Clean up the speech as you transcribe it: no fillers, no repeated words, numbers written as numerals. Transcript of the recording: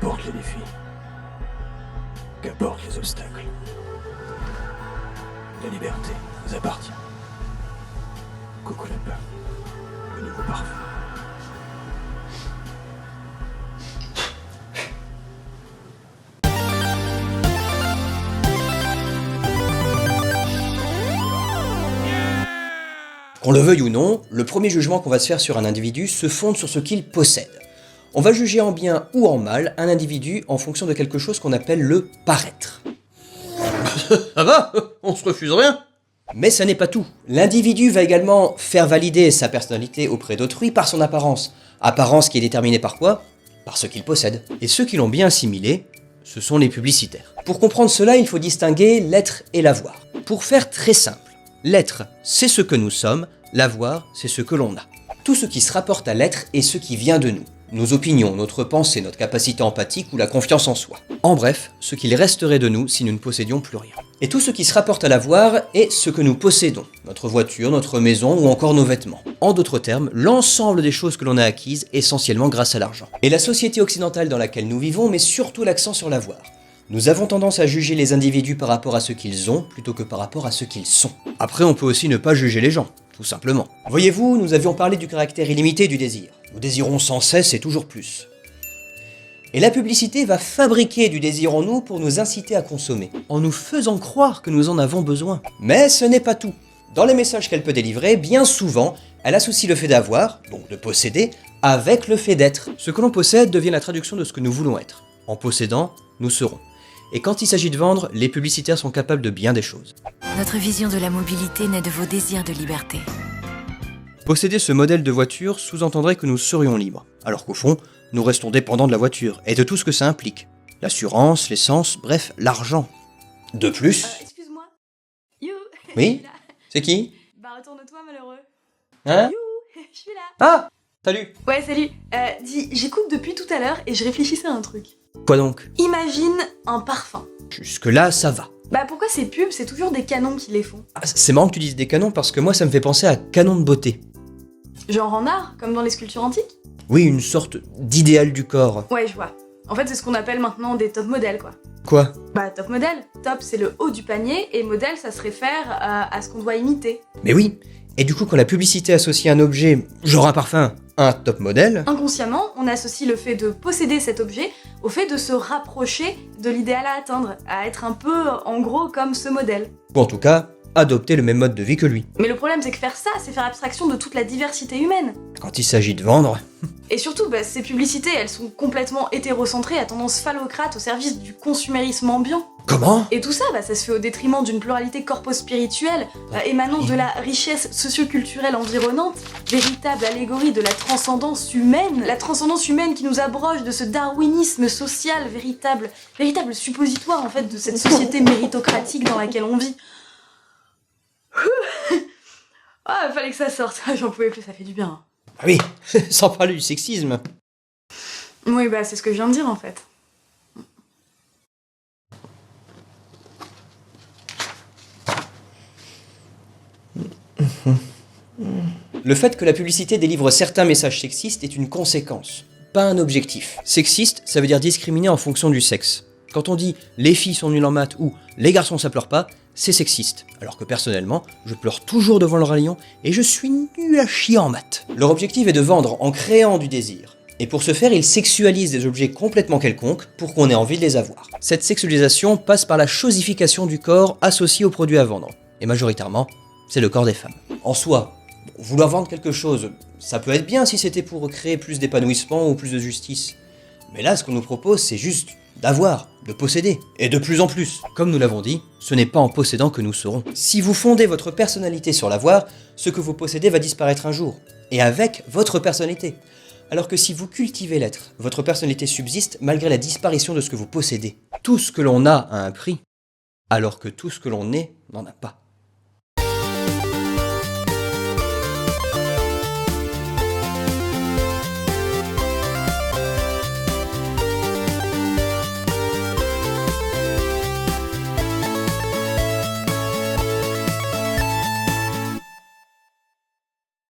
Qu'importe les défis, qu'importe les obstacles, la liberté nous appartient. Coco Lapin, le nouveau parfum. Qu'on le veuille ou non, le premier jugement qu'on va se faire sur un individu se fonde sur ce qu'il possède. On va juger en bien ou en mal un individu en fonction de quelque chose qu'on appelle le paraître. Ça va, on se refuse rien. Mais ça n'est pas tout. L'individu va également faire valider sa personnalité auprès d'autrui par son apparence. Apparence qui est déterminée par quoi? Par ce qu'il possède. Et ceux qui l'ont bien assimilé, ce sont les publicitaires. Pour comprendre cela, il faut distinguer l'être et l'avoir. Pour faire très simple, l'être, c'est ce que nous sommes, l'avoir, c'est ce que l'on a. Tout ce qui se rapporte à l'être est ce qui vient de nous. Nos opinions, notre pensée, notre capacité empathique ou la confiance en soi. En bref, ce qu'il resterait de nous si nous ne possédions plus rien. Et tout ce qui se rapporte à l'avoir est ce que nous possédons. Notre voiture, notre maison ou encore nos vêtements. En d'autres termes, l'ensemble des choses que l'on a acquises essentiellement grâce à l'argent. Et la société occidentale dans laquelle nous vivons met surtout l'accent sur l'avoir. Nous avons tendance à juger les individus par rapport à ce qu'ils ont plutôt que par rapport à ce qu'ils sont. Après, on peut aussi ne pas juger les gens, tout simplement. Voyez-vous, nous avions parlé du caractère illimité du désir. Nous désirons sans cesse et toujours plus. Et la publicité va fabriquer du désir en nous pour nous inciter à consommer, en nous faisant croire que nous en avons besoin. Mais ce n'est pas tout. Dans les messages qu'elle peut délivrer, bien souvent, elle associe le fait d'avoir, donc de posséder, avec le fait d'être. Ce que l'on possède devient la traduction de ce que nous voulons être. En possédant, nous serons. Et quand il s'agit de vendre, les publicitaires sont capables de bien des choses. Notre vision de la mobilité naît de vos désirs de liberté. Posséder ce modèle de voiture sous-entendrait que nous serions libres, alors qu'au fond, nous restons dépendants de la voiture et de tout ce que ça implique. L'assurance, l'essence, bref, l'argent. De plus... Excuse-moi. You. Oui? C'est qui? Bah retourne-toi malheureux. Hein? You. Je suis là. Ah! Salut! Ouais, salut. Dis, j'écoute depuis tout à l'heure et je réfléchissais à un truc. Quoi donc? Imagine un parfum. Jusque-là, ça va. Bah pourquoi ces pubs, c'est toujours des canons qui les font? Ah, c'est marrant que tu dises des canons parce que moi ça me fait penser à canon de beauté. Genre en art, comme dans les sculptures antiques? Oui, une sorte d'idéal du corps. Ouais, je vois. En fait, c'est ce qu'on appelle maintenant des top modèles, quoi. Quoi? Bah top modèle. Top, c'est le haut du panier, et modèle, ça se réfère à ce qu'on doit imiter. Mais oui. Et du coup, quand la publicité associe un objet, genre un parfum, à un top modèle... Inconsciemment, on associe le fait de posséder cet objet au fait de se rapprocher de l'idéal à atteindre, à être un peu, en gros, comme ce modèle. Ou en tout cas, adopter le même mode de vie que lui. Mais le problème, c'est que faire ça, c'est faire abstraction de toute la diversité humaine. Quand il s'agit de vendre... Et surtout, bah, ces publicités, elles sont complètement hétérocentrées, à tendance phallocrate au service du consumérisme ambiant. Comment? Et tout ça, bah, ça se fait au détriment d'une pluralité corpo-spirituelle, émanant de la richesse socioculturelle environnante, véritable allégorie de la transcendance humaine qui nous abroge de ce darwinisme social, véritable suppositoire en fait de cette société méritocratique dans laquelle on vit. Ah, fallait que ça sorte, j'en pouvais plus, ça fait du bien. Ah oui, sans parler du sexisme. Oui, bah c'est ce que je viens de dire en fait. Le fait que la publicité délivre certains messages sexistes est une conséquence, pas un objectif. Sexiste, ça veut dire discriminer en fonction du sexe. Quand on dit « les filles sont nulles en maths » ou « les garçons ça pleure pas », c'est sexiste. Alors que personnellement, je pleure toujours devant le rayon et je suis nul à chier en maths. Leur objectif est de vendre en créant du désir. Et pour ce faire, ils sexualisent des objets complètement quelconques pour qu'on ait envie de les avoir. Cette sexualisation passe par la chosification du corps associé aux produits à vendre. Et majoritairement, c'est le corps des femmes. En soi, vouloir vendre quelque chose, ça peut être bien si c'était pour créer plus d'épanouissement ou plus de justice. Mais là, ce qu'on nous propose, c'est juste d'avoir, de posséder, et de plus en plus. Comme nous l'avons dit, ce n'est pas en possédant que nous serons. Si vous fondez votre personnalité sur l'avoir, ce que vous possédez va disparaître un jour, et avec votre personnalité. Alors que si vous cultivez l'être, votre personnalité subsiste malgré la disparition de ce que vous possédez. Tout ce que l'on a un prix, alors que tout ce que l'on est n'en a pas.